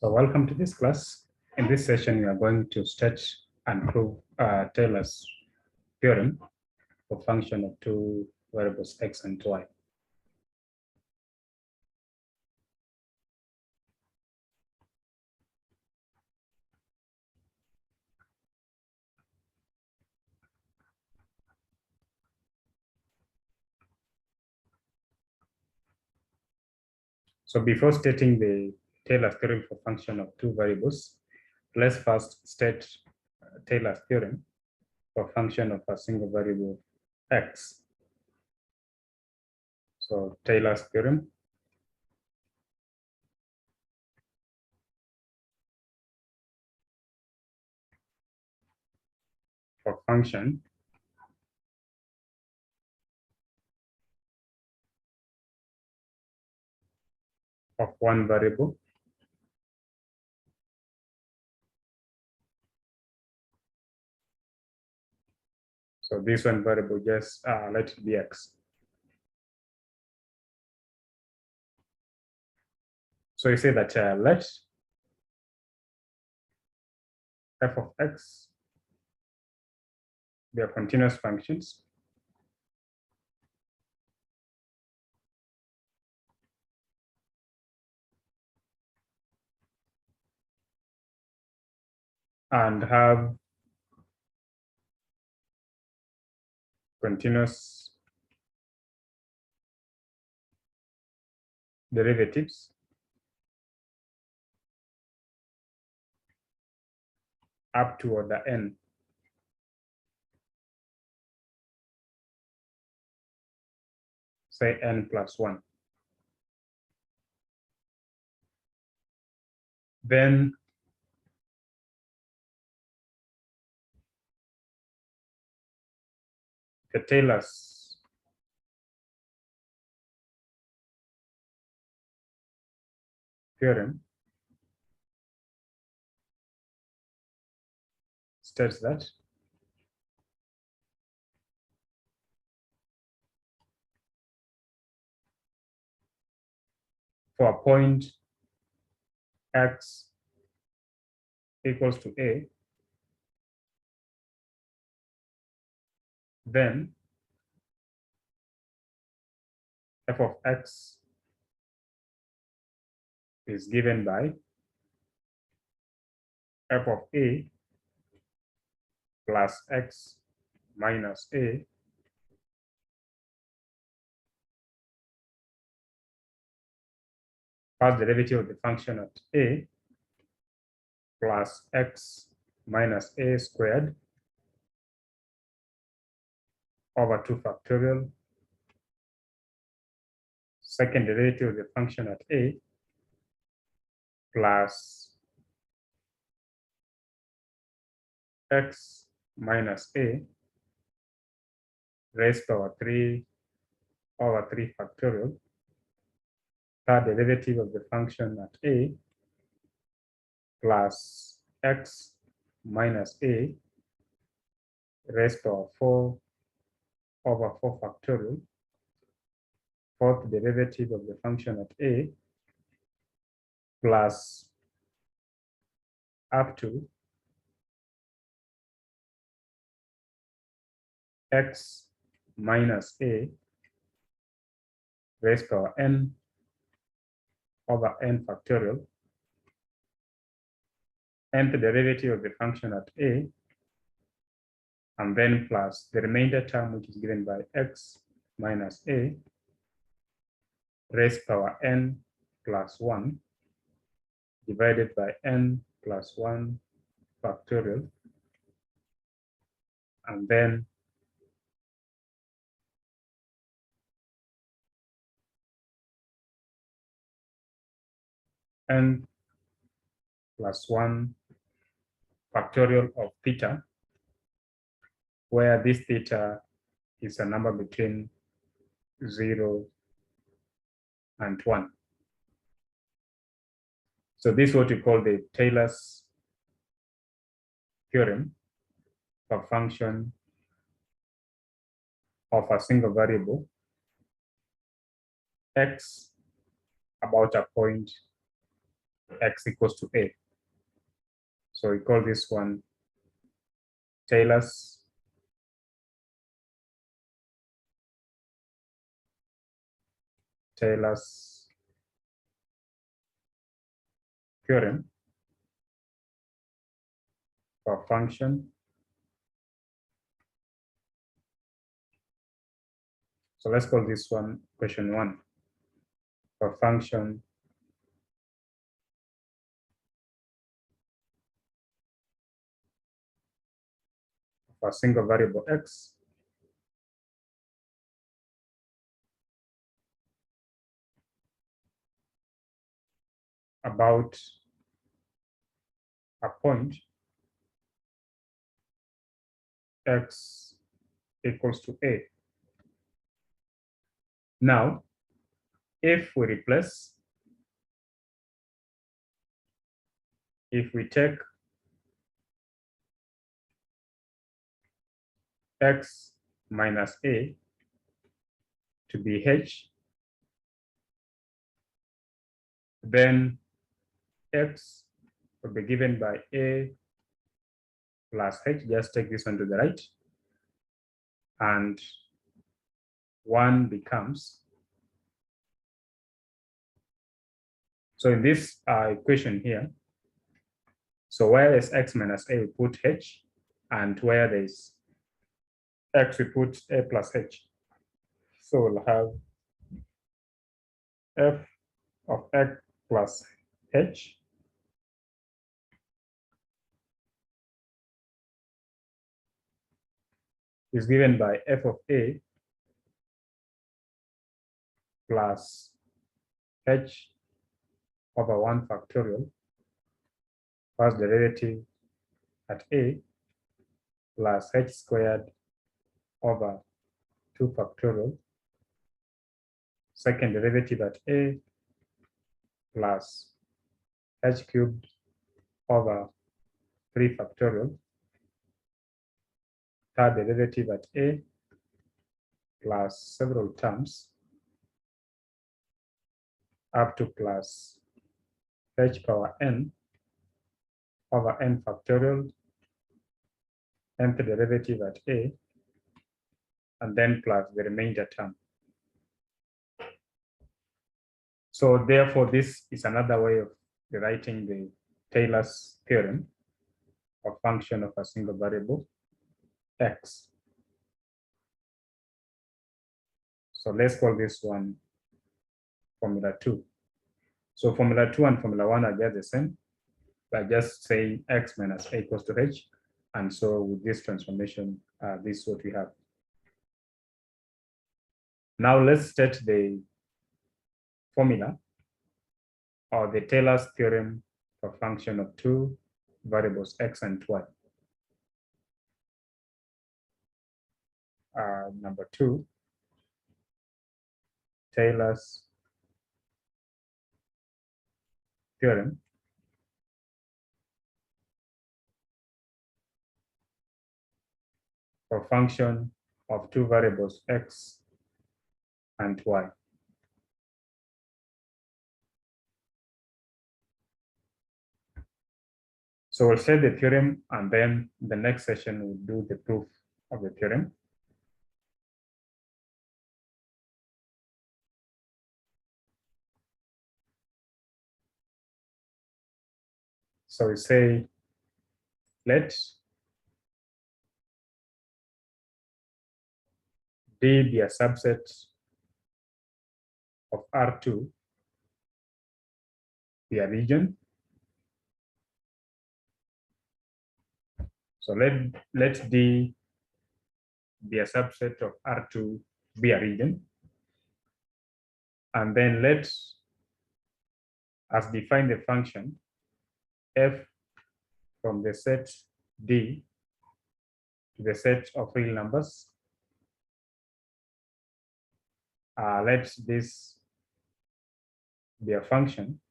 So welcome to this class. In this session, we are going to state and prove Taylor's theorem for function of two variables x and y. So before stating the Taylor's theorem for function of two variables, let's first state Taylor's theorem for function of a single variable x. So Taylor's theorem for function of one variable So this one variable, just let it be x. So you say that let f of x be a continuous functions and have continuous derivatives up to order n. Say n plus 1. Then the Taylor's theorem states that for a point x equals to a, then f of x is given by f of a plus x minus a first derivative of the function at a plus x minus a squared over 2 factorial, second derivative of the function at a plus x minus a raised power 3 over 3 factorial, third derivative of the function at a plus x minus a raised power 4 over 4 factorial, fourth derivative of the function at a plus up to x minus a raised power n over n factorial, nth derivative of the function at a, and then plus the remainder term, which is given by x minus a raised power n plus 1 divided by n plus 1 factorial, and then n plus 1 factorial of theta, where this theta is a number between 0 and 1. So this is what we call the Taylor's theorem for function of a single variable x about a point x equals to a. So we call this one Taylor's theorem for function. So let's call this one question 1 for function of a single variable x about a point x equals to a. Now, if we take x minus a to be h, then x will be given by a plus h. Just take this one to the right, and 1 becomes. So in this equation here, so where is x minus a, we put h, and where there is x, we put a plus h. So we'll have f of x plus h is given by f of a plus h over 1 factorial, first derivative at a plus h squared over 2 factorial, second derivative at a plus h cubed over 3 factorial, third derivative at a plus several terms up to plus h power n over n factorial, nth derivative at a, and then plus the remainder term. So therefore, this is another way of rewriting the Taylor's theorem of function of a single variable x. So let's call this one formula 2. So formula 2 and formula 1 are just the same, by just saying x minus a equals to h. And so with this transformation, this is what we have. Now let's state the formula or the Taylor's theorem for function of two variables x and y. Number 2, Taylor's theorem for function of two variables x and y. So we'll set the theorem, and then the next session we'll do the proof of the theorem. So we say, let D be a subset of R2 be a region. So let D be a subset of R2 be a region. And then let us define the function f from the set D to the set of real numbers. Let this be a function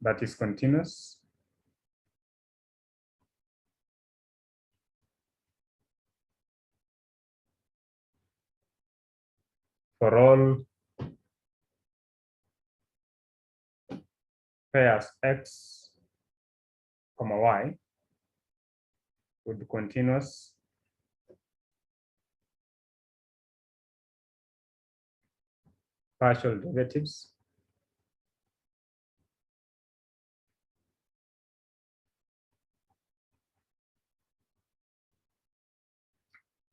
that is continuous for all pairs x, y with continuous partial derivatives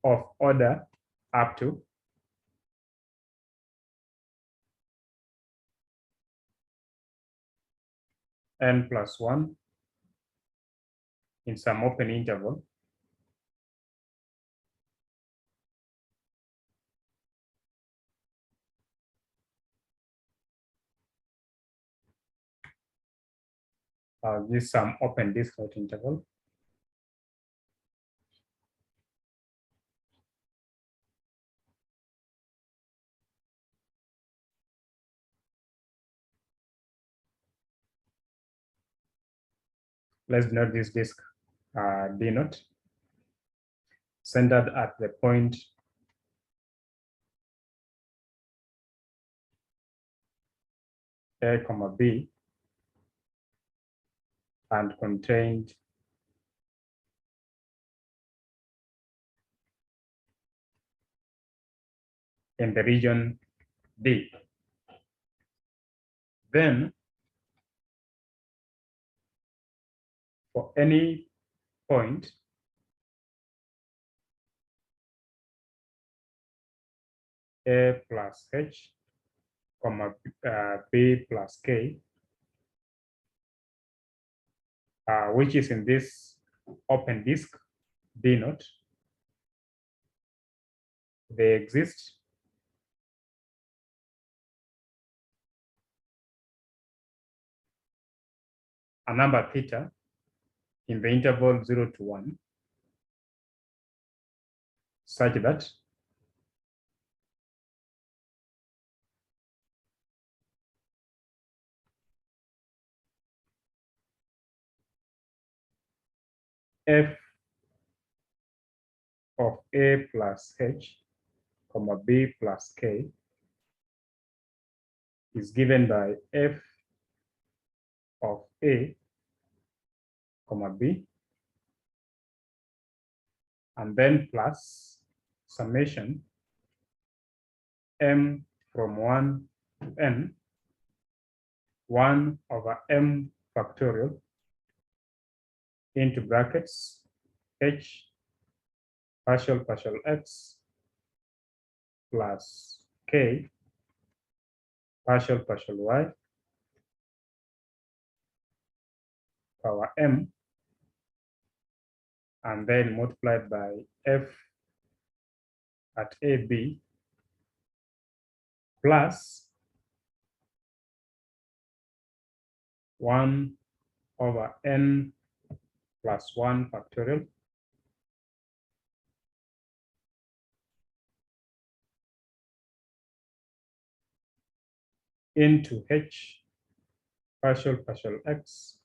of order up to n+1 in some open interval this some open discrete interval let's denote this disk d naught centered at the point a, b and contained in the region D. Then for any point a plus h, b plus k, which is in this open disk D naught, they exist a number theta in the interval 0 to 1 such that f of a plus h, b plus k is given by f of a, b, and then plus summation m from 1 to n, 1 over m factorial into brackets h partial x plus k partial y power m, and then multiplied by f at ab plus 1 over n plus 1 factorial into h partial x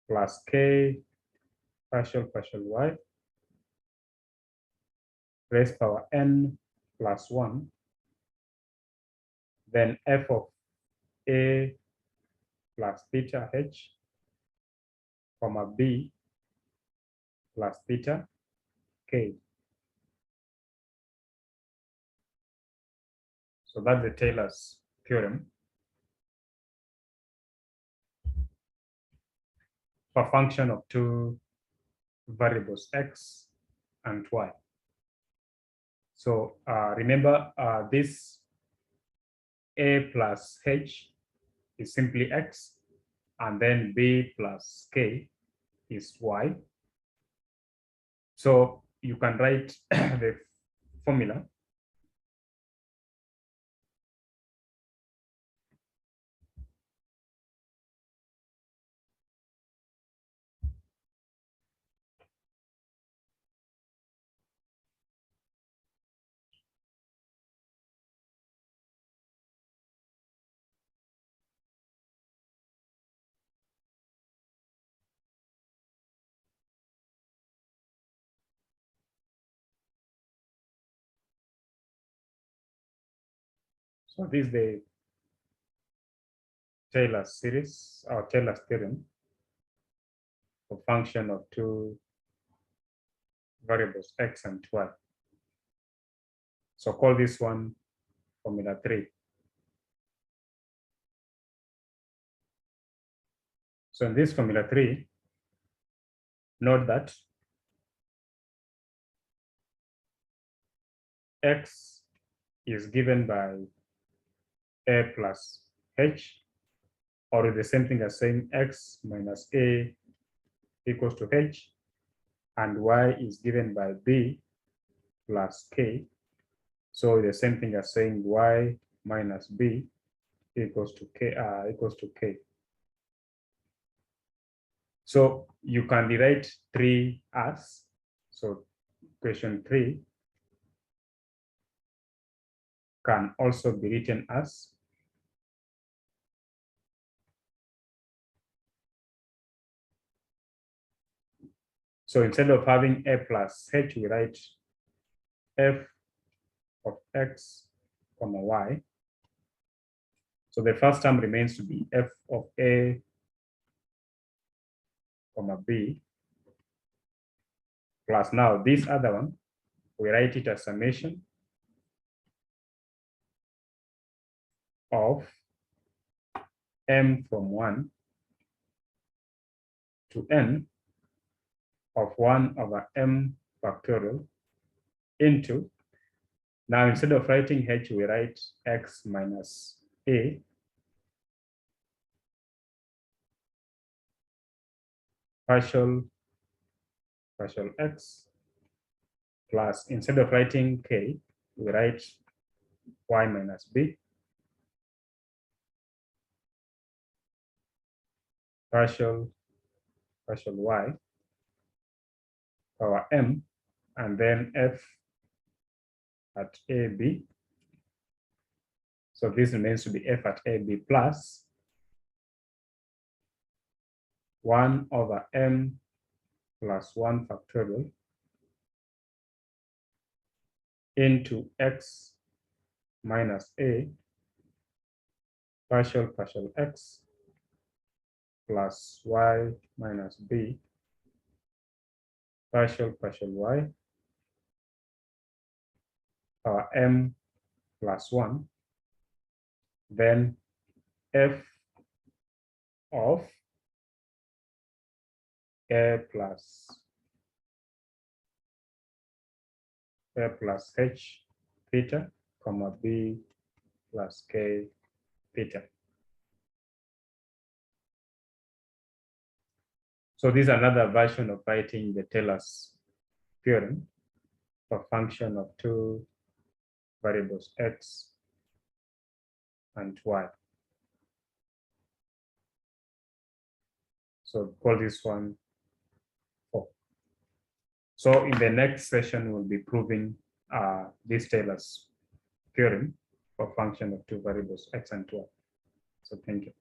plus k partial y raised power n plus 1, then f of a plus theta h, b plus theta k. So that's the Taylor's theorem for function of two variables x and y. So remember this a plus h is simply x, and then b plus k is y. So you can write the formula So this is the Taylor's series or Taylor's theorem for function of two variables x and y. So call this one formula 3. So in this formula 3, note that x is given by a plus h, or the same thing as saying x minus a equals to h, and y is given by b plus k. So the same thing as saying y minus b equals to k. So you can rewrite 3 as, so equation 3 can also be written as so instead of having a plus h, we write f of x comma y. So the first term remains to be f of a comma b plus now this other one, we write it as summation of m from 1 to n of 1 over m factorial into, now instead of writing h, we write x minus a partial x plus, instead of writing k, we write y minus b partial y power m, and then f at ab. So this remains to be f at ab plus 1 over m plus 1 factorial into x minus a partial x plus y minus b partial y power m plus 1, then f of a plus h theta comma b plus k theta. So this is another version of writing the Taylor's theorem for function of two variables x and y. So call this one 4. So in the next session, we'll be proving this Taylor's theorem for function of two variables x and y. So thank you.